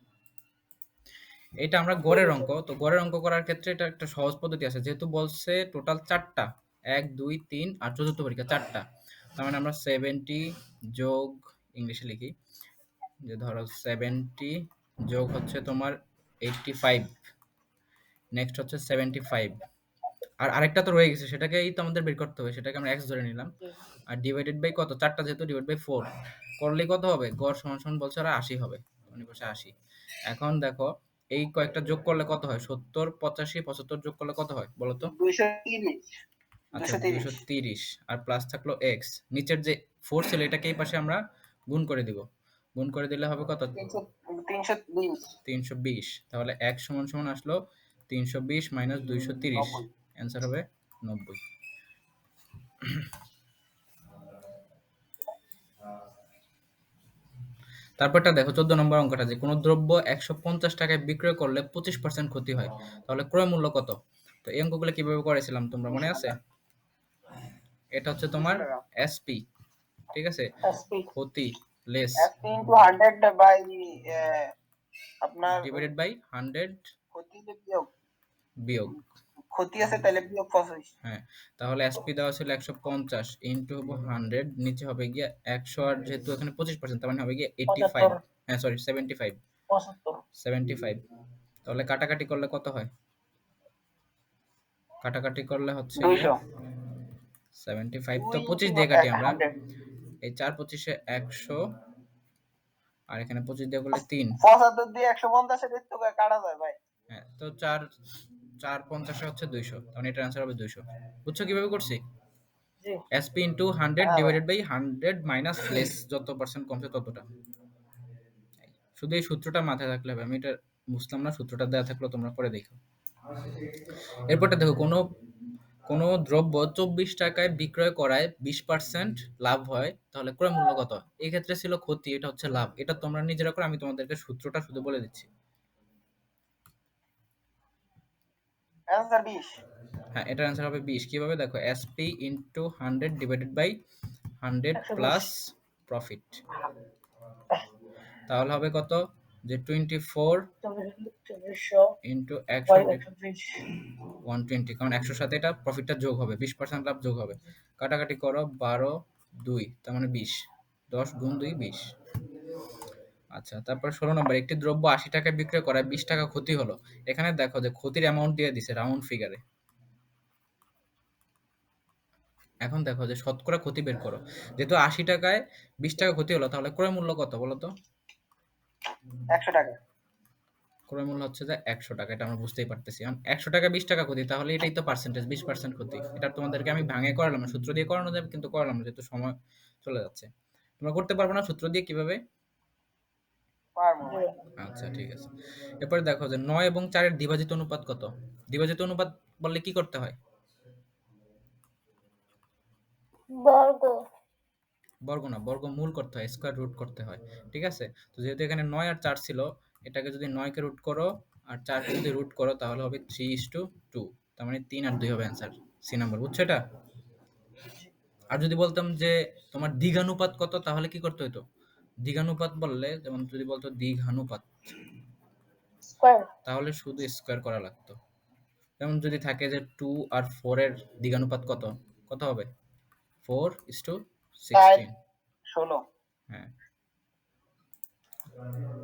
এটা আমরা গড়ের অঙ্ক, তো গড়ের অঙ্ক করার ক্ষেত্রে এটা একটা সহজ পদ্ধতি আছে, যেহেতু বলছে টোটাল 4টা, 1, 2, 3 আর চতুর্থ পরীক্ষা 4টা, তার মানে আমরা 70 যোগ, ইংলিশে লিখি যে ধরো 70 যোগ হচ্ছে তোমার 85, নেক্সট হচ্ছে 75, আর আরেকটা তো রয়ে গেছে, সেটাকেই তো আমাদের বের করতে হবে, সেটাকে আমরা x ধরে নিলাম। জি আর ডিভাইডেড বাই কত, 4টা যেহেতু ডিভাইড বাই 4 করলে কত হবে, গড় সমান সমান বলছে ওরা 80 হবে, মানে বসে 80। এখন দেখো এই কয়েকটা যোগ করলে কত হয়, 70, 85, 75 যোগ করলে কত হয় বলো তো? 230, আচ্ছা 230, 230, আর প্লাস থাকলো x, নিচের যে 4 ছিল এটাকে এই পাশে আমরা গুণ করে দিব, গুণ করে দিলে হবে কত, 320, 320। তাহলে x সমান সমান আসলো 320 মাইনাস 230, 90। অ্যান্সার হবে 90। তারপরটা দেখো 14 নম্বর অঙ্কটা, যে কোনো দ্রব্য 150 টাকায় বিক্রয় করলে 25% ক্ষতি হয়, তাহলে ক্রয় মূল্য কত? তো এই অঙ্কগুলো কিভাবে করেছিলাম তোমরা মনে 200 আছে? টাকা, এটা হচ্ছে 200 তোমার টাকা। এসপি, ঠিক আছে, এসপি ক্ষতি লেস SP into 100 by আপনার ডিভাইডেড বাই 100 ক্ষতিতে বিয়োগ, বিয়োগ, ক্ষতি আছে তাহলে বিয়োগ 25। হ্যাঁ। তাহলে এসপি দেওয়া ছিল 150 ইন্টু হবে 100, নিচে হবে গিয়ে 100, আর যেহেতু এখানে 25% তার মানে হবে গিয়ে 85, 75 হ্যাঁ সরি 75, 75 75। তাহলে কাটাকাটি করলে কত হয়, কাটাকাটি করলে হচ্ছে গিয়ে 200, 75 তো 2 into 25 দিয়ে কাটি আমরা, 100, এই 4 25-এ 100, আর এখানে 25 দিয়ে করলে 3, 75 দিয়ে 150 এর তো কাটা যায় ভাই। হ্যাঁ তো 4 4 50-এ হচ্ছে 200, তাহলে এটার অ্যান্সার হবে 200। বুঝছো কিভাবে করছি? জি এসপি ইন্টু 100 হ্যাঁ ভাই, ডিভাইডেড বাই 100 মাইনাস লেস, যত পার্সেন্ট কমছে ততটা। শুধু এই সূত্রটা মাথায় রাখলে হবে, আমি এটা বুঝলাম না, সূত্রটা দেওয়া থাকলো তোমরা পরে দেখো। এরপরটা দেখো, কোনো কোনো দ্রব্য 24 টাকায় বিক্রয় করায় 20% লাভ হয়, তাহলে ক্রয় মূল্য কত? এই ক্ষেত্রে ছিল ক্ষতি, এটা হচ্ছে লাভ, এটা তোমরা নিজেরা করে, আমি তোমাদেরকে সূত্রটা শুধু বলে দিচ্ছি। অ্যান্সার 20। হ্যাঁ এটার অ্যান্সার হবে 20। কিভাবে দেখো, SP into 100 divided by 100 120 plus profit, তাহলে হবে কত, যে 24 2400 ইন্টু বাই 100 120 120, কারণ 100 সাথে এটা প্রফিটটা যোগ হবে, 20% লাভ যোগ হবে, কাটাকাটি করো 12, 2 তার মানে 20, 10 গুণ 2 20। আচ্ছা তারপর 16 নম্বর, একটি দ্রব্য 80 টাকায় বিক্রয় করায় 20 টাকা ক্ষতি হলো, এখানে দেখো যে ক্ষতির অ্যামাউন্ট দিয়ে দিছে রাউন্ড ফিগারে। এখন দেখো যে শতকরা ক্ষতি বের করো, যেহেতু 80 টাকায় 20 টাকা ক্ষতি হলো, তাহলে ক্রয় মূল্য কত বলো তো? 100 টাকা। ক্রয় মূল্য হচ্ছে যে 100 টাকা, এটা আমরা বুঝতেই পারতেছি। এখন 100 টাকা 20 টাকা ক্ষতি, তাহলে এটাই তো পার্সেন্টেজ, 20% ক্ষতি। এটা তোমাদেরকে আমি ভাঙে করালাম না, সূত্র দিয়ে করানো যাবে কিন্তু করালাম না, যেহেতু সময় চলে যাচ্ছে। তোমরা করতে পারবে না সূত্র দিয়ে কিভাবে? পারবো জি ভাই। আচ্ছা ঠিক আছে। এরপরে দেখো যে 9 এবং 4 এর দ্বিভাজিত অনুপাত কত? দ্বিভাজিত অনুপাত বললে কি করতে হয়? বর্গ। বর্গ না, বর্গমূল করতে হয়, স্কয়ার রুট করতে হয়, ঠিক আছে। তো যেহেতু এখানে 9 আর 4 ছিল, এটাকে যদি 9 কে রুট করো আর 4 কে যদি রুট করো, তাহলে হবে 3:2, তার মানে 3 আর 2 হবে অ্যান্সার, সি নাম্বার। বুঝছো এটা? আর যদি বলতাম যে তোমার দ্বিঘানুপাত কত, তাহলে কি করতে হতো? দ্বিঘানুপাত বললে, যেমন যদি বলতো দ্বিঘানুপাত, স্কয়ার তাহলে শুধু স্কয়ার করা লাগতো। যেমন যদি থাকে যে 2 আর 4 এর দ্বিঘানুপাত কত, কত হবে? 4:16। 16, হ্যাঁ।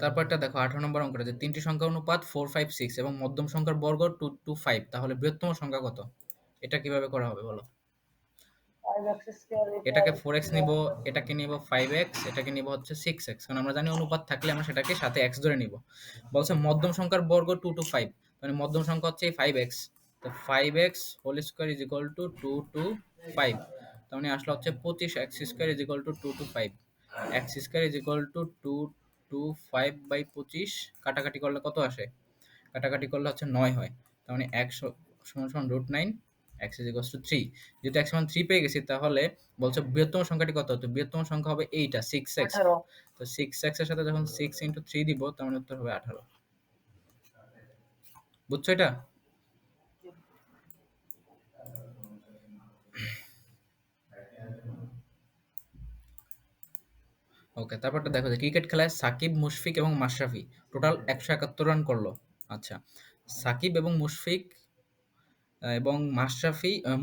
তারপরটা দেখো 18 নম্বর অঙ্কটা, যে তিনটি সংখ্যা অনুপাত 4, 5, 6 এবং মধ্যম সংখ্যার বর্গ 2, 2, 5, তাহলে বৃহত্তম সংখ্যা কত? এটা কিভাবে করা হবে বলো? 5x স্কয়ার এটাকে 4x নিব, এটাকে নিব 5x, এটাকে নিব হচ্ছে 6x, কারণ আমরা জানি অনুপাত থাকলে আমরা সেটাকে সাথে x ধরে নিব। বলছে মধ্যম সংখ্যার বর্গ 2 to 5, মানে মধ্যম সংখ্যা হচ্ছে 5x, তো 5x whole square is equal to 2 to 5, তার মানে আসলে হচ্ছে 25x square is equal to 2 to 5, x square is equal to 2 to 5 by 25, কাটাকাটি করলে কত আসে? কাটাকাটি করলে হচ্ছে 9 হয়, তার মানে x সমান সমান √9, x ইজ ইকুয়াল টু 3। যেহেতু x সমান 3 পেয়ে গেছি, তাহলে বলছে বৃহত্তম সংখ্যাটি কত হতো? বৃহত্তম সংখ্যা হবে এইটা 6x, 18। তো 6x এর সাথে যখন 6 ইনটু 3 দিব, তার মানে উত্তর হবে 18। বুঝছো এটা? ওকে, তারপরটা দেখো যে ক্রিকেট খেলায় সাকিব, মুশফিক এবং মাশরাফি টোটাল 171 রান করলো। আচ্ছা, সাকিব এবং মুশফিক এবং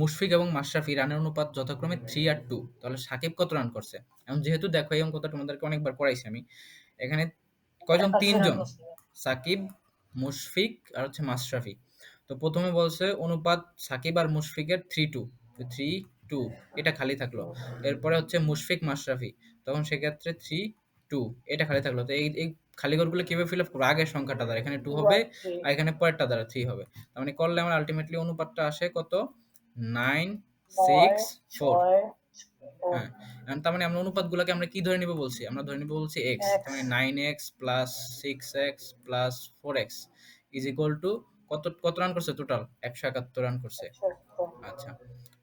মুশফিক এবং মাশরাফি রানের অনুপাত যথাক্রমে 3 আর 2, তাহলে সাকিব কত রান করছে? এখন যেহেতু দেখো এই অঙ্কটা তোমাদেরকে অনেকবার করাইছি আমি, এখানে কয়জন? 81 রান তিনজন, করছে। সাকিব, মুশফিক আর হচ্ছে মাশরাফি। তো প্রথমে বলছে অনুপাত সাকিব আর মুশফিকের 3-2, 3-2 এটা খালি থাকলো। এরপরে হচ্ছে মুশফিক মাশরাফি, তখন সেক্ষেত্রে 3-2 এটা খালি থাকলো। তো এই খালি ঘরগুলো কিভাবে ফিল আপ করবো? আগের সংখ্যাটা দ্বারা এখানে 2 2 হবে, আর 3 আর এখানে পরেরটা দ্বারা 3 হবে। তার মানে করলে আমার আলটিমেটলি অনুপাতটা আসে কত? 9, 6, 9 4। 6 4 হ্যাঁ, এখন তার মানে আমরা অনুপাতগুলোকে আমরা কি ধরে নিব বলছি? আমরা ধরে নিব বলছি x, তার মানে x 9x plus 6x plus 4x is equal two কত? কত রান করছে টোটাল? 171 রান করছে। 171 আচ্ছা,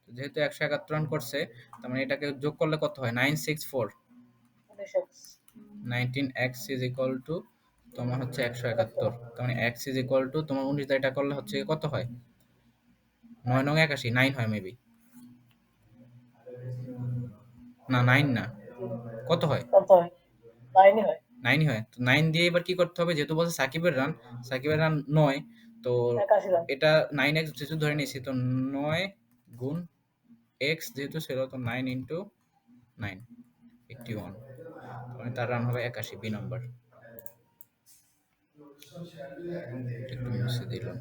তো যেহেতু 171 রান করছে, তার মানে এটাকে যোগ করলে কত হয়? 964, 19x 19x is equal two তোমার হচ্ছে 171, তার মানে x ইজ ইকুয়াল টু তোমার 19 দিয়ে এটা করলে হচ্ছে কত হয়? 9 9 81, 9 হয় মেবি, না 9 না, কত হয়? কত হয়? 9 হয়। 9 হয়। তো 9 দিয়ে এবার কি করতে হবে? যেহেতু বলছে সাকিবের রান 9, তো 81 রান। এটা 9x যেহেতু ধরে নিয়েছি, তো 9 গুণ x যেহেতু ছিল, তো 9 ইন্টু 9, 81, মানে তার রান হবে 81, বি নাম্বার। একটু মুছে দিলাম।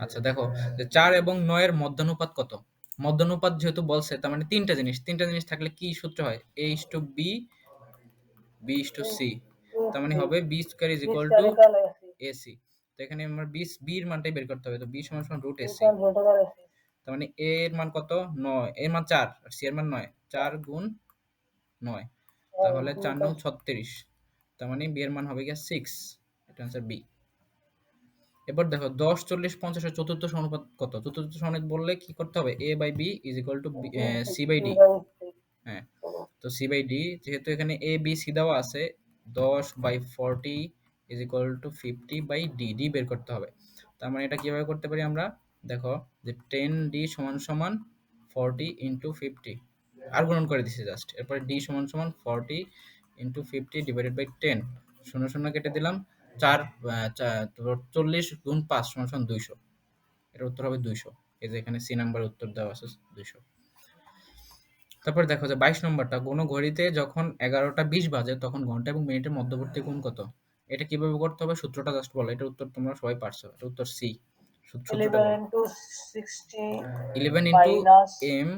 আচ্ছা দেখো যে 4 এবং 9 এর মধ্যানুপাত কত? মধ্যানুপাত যেহেতু বলছে, তার মানে তিনটা জিনিস থাকলে কি সূত্র হয়? a:b, b:c, তার মানে হবে b square is equal two historical AC ac। তো এখানে আমার b এর মানটাই বের করতে হবে, তো b সমান সমান √ac, হিস্টোরিক্যাল রোটোভার এসি তার মানে a এর মান কত? 9, এর মান 4 আর c এর মান 9, 4 গুণ 9, তাহলে 4 9 36, তার মানে b এর মান হবে গিয়া 6, এটা आंसर বি। এবার দেখো 10 40 50 এর চতুর্থ অনুপাত কত? চতুর্থ অনুপাত বললে কি করতে হবে? a by b is equal to c by d। হ্যাঁ, তো c বাই d, যেহেতু এখানে a b c দেওয়া আছে, 10 by 40 is equal to 50 by d, d বের করতে হবে। তার মানে এটা কিভাবে করতে পারি আমরা? দেখো যে 10d সমান সমান 40 ইনটু 50, আর গুণন করে দিছি জাস্ট। এরপরে d সমান সমান 40 ইনটু 50 ডিভাইডেড বাই 10, শূন্য শূন্য কেটে দিলাম, 4 40 গুণ 5 সমান সমান 200, এর উত্তর হবে 200। এই যে এখানে সি নাম্বার উত্তর দেওয়া আছে 200। তারপর দেখো যে 22 নম্বরটা, কোনো ঘড়িতে যখন 11টা 20 বাজে তখন ঘন্টা এবং মিনিটের মধ্যবর্তী কোণ কত? এটা কিভাবে করতে হবে? সূত্রটা জাস্ট বলো, এটার উত্তর তোমরা সবাই পারছো, এটা উত্তর সি। সূত্রটা 11 বলো, into 60 11 into minus M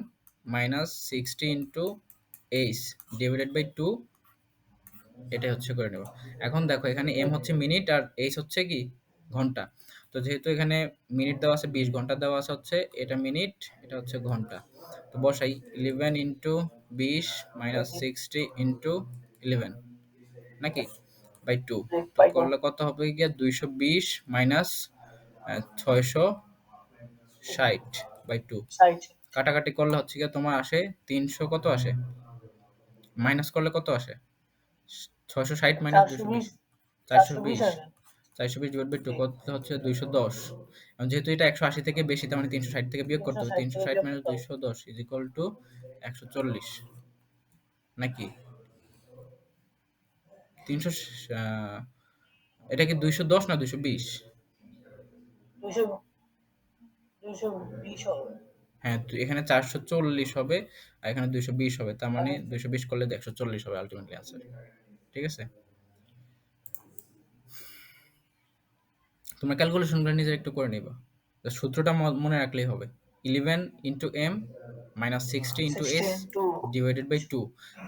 minus 60 into H divided by 2, এটাই হচ্ছে করে নেব। এখন দেখো এখানে এম হচ্ছে মিনিট আর এইচ হচ্ছে কি ঘন্টা, তো যেহেতু এখানে মিনিট দেওয়া আছে 20, ঘন্টা দেওয়া আছে হচ্ছে এটা মিনিট, এটা হচ্ছে ঘন্টা, তো বসাই 11 ইন্টু 20 মাইনাস 60 ইন্টু 11 নাকি বাই 2, তো by 2 করলে কত হবে গিয়া 220 মাইনাস 660 বাই 2, side কাটাকাটি করলে হচ্ছে গিয়া তোমার আসে 300, কত আসে মাইনাস করলে কত আসে? 660 মাইনাস 220, 420 420, আছে 420 ডিভাইড বাই 2 কত হচ্ছে? 210। এবং যেহেতু এটা 180 থেকে বেশি, তার মানে 360 থেকে বিয়োগ করতে হবে, 360 থেকে 360 বিয়োগ মাইনাস করতে হবে 210 ইজ ইকুয়াল টু 140 নাকি 300, এটা কি 210 না 220? 200 220 হবে হ্যাঁ, এখানে 440 হবে আর এখানে 220 হবে, তার মানে 220 করলে 140 হবে আলটিমেটলি आंसर। ঠিক আছে, তোমরা ক্যালকুলেশনটা নিজে একটু করে নিবা, সূত্রটা মনে রাখলেই হবে। 11 into M minus 60 into 60 S into divided by 2।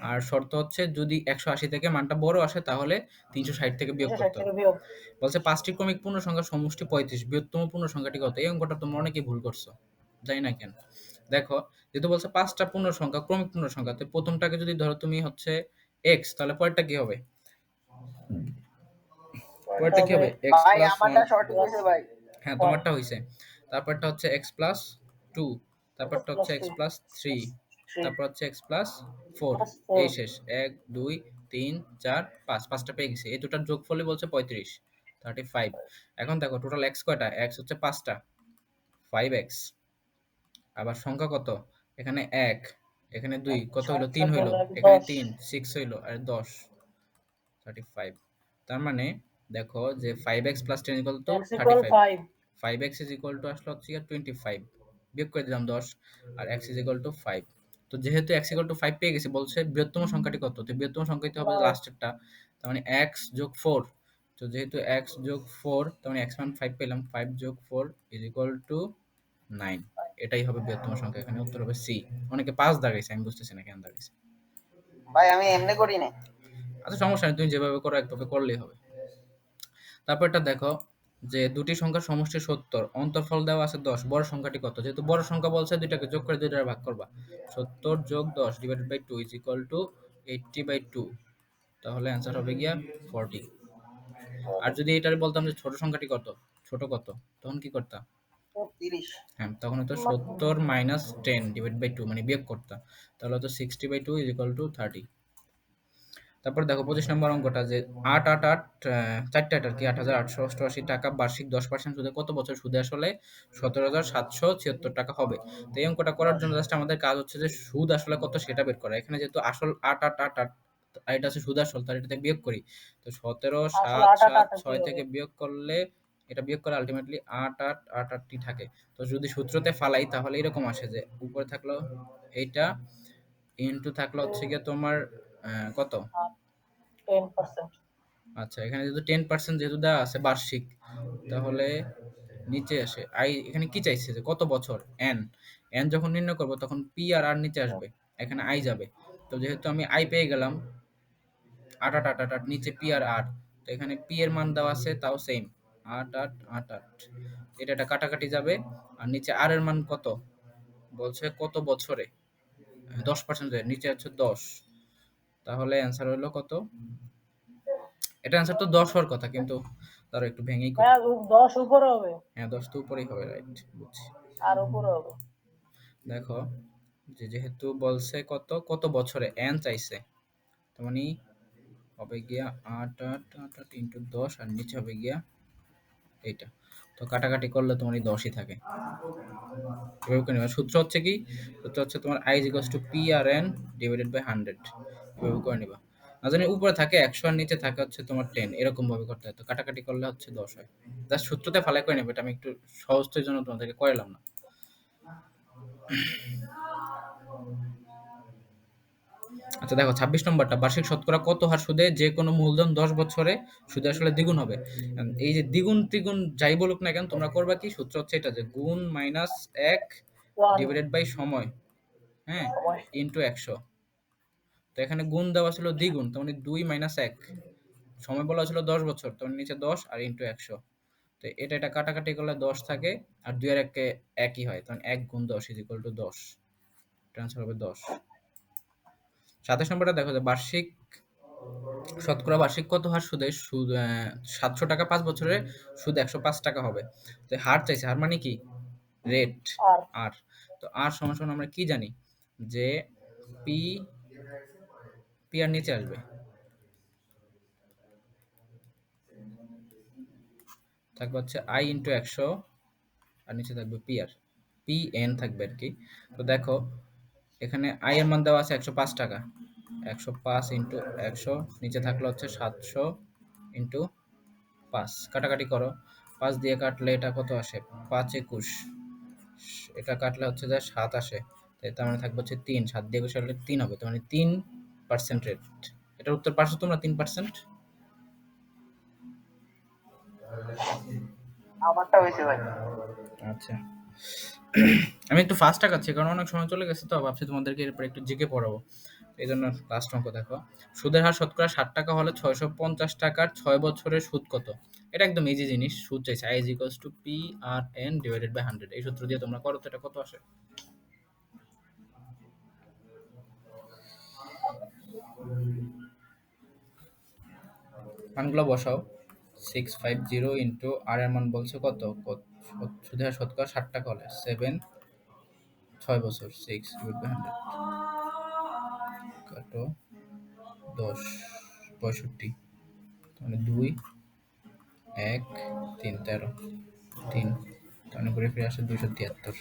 আর শর্ত হচ্ছে যদি 180 থেকে মানটা বড় আসে তাহলে 360 থেকে বিয়োগ 360 করতে থেকে হবে। বিয়োগ। বলছে 5টি ক্রমিক পূর্ণ সংখ্যার সমষ্টি 35, বৃহত্তম পূর্ণ সংখ্যাটি কত? এই অঙ্কটা তোমরা অনেকেই ভুল করছো, জানি না কেন। দেখো, যেহেতু বলছে 5টা পূর্ণ সংখ্যা, ক্রমিক পূর্ণ সংখ্যা, তো প্রথমটাকে যদি ধরো তুমি হচ্ছে x, তাহলে পরেরটা কি হবে? পরেরটা কি হবে? x ভাই প্লাস আমারটা 1। সঠিক হয়েছে ভাই। হ্যাঁ, তোমারটা হইছে। তারপরটা হচ্ছে x প্লাস 2, তারপরটা হচ্ছে x +2 প্লাস 3, 3 তারপর হচ্ছে x প্লাস 4। plus এই 4 শেষ। 1 2 3 4 5, পাঁচটা পেয়ে গেছি। এই দুটার যোগফলই বলছে 35, 35। এখন দেখো টোটাল x কয়টা? x হচ্ছে 5টা, 5x। আবার সংখ্যা কত? এখানে 1, এখানে 2, কত হইলো? 3 7 হইলো, হলো এখানে 10 3, 6 হইলো, আর 10, 35। তার মানে দেখো যে 5x plus 10 equal to x equal 35। 5 5x is equal to আসলে হচ্ছে 25, বিয়োগ করে দিলাম 10, আর x is equal to 5। তো যেহেতু x equal to 5 পেয়ে গেছি, বলছে বৃহত্তম সংখ্যাটি কত? তো বৃহত্তম সংখ্যাটি হবে 9 লাস্টেরটা, তার মানে x যোগ 4। তো যেহেতু x যোগ 4, তার মানে x মান 5 পেলাম, 5 যোগ 4 is equal to 9। এটাই হবে বৃহত্তম সংখ্যা, এখানে উত্তর হবে সি। অনেকে 5 দাগাইছে, আমি বুঝতেছি না কেন দাগাইছে। ভাই আমি এমনি করি না। আচ্ছা, সমস্যা নেই, তুমি যেভাবে করো একভাবে করলেই হবে। তারপরটা দেখো যে দুটি সংখ্যার সমষ্টি 70, অন্তরফল দেওয়া আছে 10, বড় সংখ্যাটি কত? যেহেতু বড় সংখ্যা বলছে দুইটাকে যোগ করে 2 দ্বারা ভাগ করবা। 70 যোগ 10 divided by 2 is equal to 80/2, তাহলে অ্যান্সার হবে গিয়া 40। আর যদি এটারে বলতাম যে ছোট সংখ্যাটি কত, ছোট কত, তখন কি করতাম? 30। হ্যাঁ, তখন হতো 70 মাইনাস 10 ডিভাইড বাই 2, মানে বিয়োগ করতাম, তাহলে হতো 60/2 ইজ ইকুয়াল টু 30। তারপর দেখো 25 নম্বর অঙ্কটা যে 8 8 8 চারটা আর কি 8,888 টাকা বার্ষিক 10% সুদে কত বছর সুদে আসলে 17,776 টাকা হবে। তো এই অঙ্কটা করার জন্য জাস্ট আমাদের কাজ হচ্ছে যে সুদ আসলে কত সেটা বের করা। এখানে যেহেতু আসল 8 8 8 8 আর এটা আছে সুদ আসল, তার এটাতে বিয়োগ করি। তো 17 আসলে 7 8 8 7 8 কি 6 হবে? থেকে বিয়োগ করলে, এটা বিয়োগ করে আলটিমেটলি 8 8 8 8 টি থাকে। তো যদি সূত্রতে ফালাই তাহলে এরকম আসে যে উপরে থাকলো এইটা ইনটু থাকলো হচ্ছে গিয়ে তোমার কত? 10%। আচ্ছা, এখানে যেহেতু 10% যেহেতু দেওয়া আছে বার্ষিক, তাহলে নিচে আসে আই। এখানে কি চাইছে যে কত বছর? এন। এন যখন নির্ণয় করব তখন পি আর আর নিচে আসবে, এখানে আই যাবে। তো যেহেতু আমি আই পেয়ে গেলাম 8 8 8 8 8, নিচে পি আর আর, তো এখানে পি এর মান দেওয়া আছে তাও সেম 8 8 8 8, এটা কাটাকাটি যাবে। আর নিচে আর এর মান কত বলছে, কত বছরে? 10% নিচে হচ্ছে 10, তাহলে অ্যান্সার হলো কত? এটা অ্যান্সার তো 10 হওয়ার কথা, কিন্তু তারা একটু ভেঙেই করি। হ্যাঁ 10 উপরে হবে, হ্যাঁ, 10 তো উপরেই হবে, রাইট, বুঝছি। আর উপরে হবে। দেখো যে যেহেতু বলছে কত কত বছরে এন চাইছে, তার মানে হবে গিয়া 8 8 8 8 ইন্টু 10, আর নিচে হবে গিয়া এইটা। তো কাটাকাটি করলে তোমার এই 10ই থাকে। এভাবে করে নিবা। সূত্র হচ্ছে কি? সূত্র হচ্ছে তোমার i is equals to p আর n ডিভাইডেড বাই 100, এভাবে করে নিবা। না জানি উপরে থাকে 100 আর নিচে থাকে হচ্ছে তোমার 10, এরকম ভাবে করতে হয়। তো কাটাকাটি করলে হচ্ছে 10 হয়। জাস্ট সূত্রতে ফালাই করে নেবে, এটা আমি একটু সহজতার জন্য তোমাদেরকে করালাম না। আচ্ছা দেখো 26 নম্বরটা, বার্ষিক শতকরা কত হার সুদে যে কোনো মূলধন 10 বছরে সুদে আসলে দ্বিগুণ হবে। এই যে দ্বিগুণ ত্রিগুণ যাই বলুক না কেন, তোমরা করবা কি? সূত্র হচ্ছে এটা যে গুণ মাইনাস 1 1 ডিভাইডেড বাই সময়, হ্যাঁ, সময় ইনটু 100। তো এখানে গুণ দেওয়া ছিল দ্বিগুণ, তার মানে 2 মাইনাস 1, সময় বলা ছিল 10 বছর, তার মানে নিচে 10 আর ইনটু 100। তো এটা কাটাকাটি করলে 10 থাকে, আর 2 আর 1 একই হয়, তখন 1 গুণ 10 ইজ ইকুয়াল টু 10, ট্রান্সফার হবে 10। 27 নম্বরটা দেখো যে বার্ষিক শতকরা বার্ষিক কত হার সুদে সুদ 700 টাকা 5 বছরে সুদ 105 টাকা হবে। তো হার চাইছে, হার মানে কি? রেট, আর আর। তো আর সমান সমান আমরা কি জানি যে পি, পি আর নিচে আসবে, থাকবে হচ্ছে আই ইন্টু 100, আর নিচে থাকবে পি আর, পি এন থাকবে আর কি। তো দেখো এখানে আই এর মান দেওয়া আছে 105 টাকা, 105 ইন্টু 100, নিচে থাকলো হচ্ছে 700 ইন্টু 5, কাটাকাটি করো, 5 দিয়ে কাটলে এটা কত আসে? 5 21, এটা কাটলে হচ্ছে যে 7 আসে, তাই তার মানে থাকবে হচ্ছে 3, 7 দিয়ে 21 কাটলে 3 হবে, তার মানে 3% রেট। এটার উত্তর পারছো তোমরা? 3%। আমারটা হয়েছে ভাই। আচ্ছা, আমি একটু ফাস্ট আগাচ্ছি কারণ অনেক সময় চলে গেছে, তো ভাবছি তোমাদেরকে এরপর একটু জিকে পড়াবো। এই জন্য লাস্ট অঙ্ক দেখো, সুদের হার শতকরা 60 টাকা হলে 650 টাকার 6 বছরের সুদ কত? এটা একদম ইজি জিনিস, সুদ চাইছে I is equals to P R N divided by 100। এই সূত্র দিয়ে তোমরা করো তো, এটা কত আসে? মানগুলো বসাও। 650 ইন্টু আর এর মান বলছে কত, সুদের হার শতকরা 60 টাকা হলে 7 6 বছর 6 ডিভাইড বাই 100 কাটো 10 65, মানে 2 1 3 13 3, তাহলে ঘুরে ফিরে আসে 273।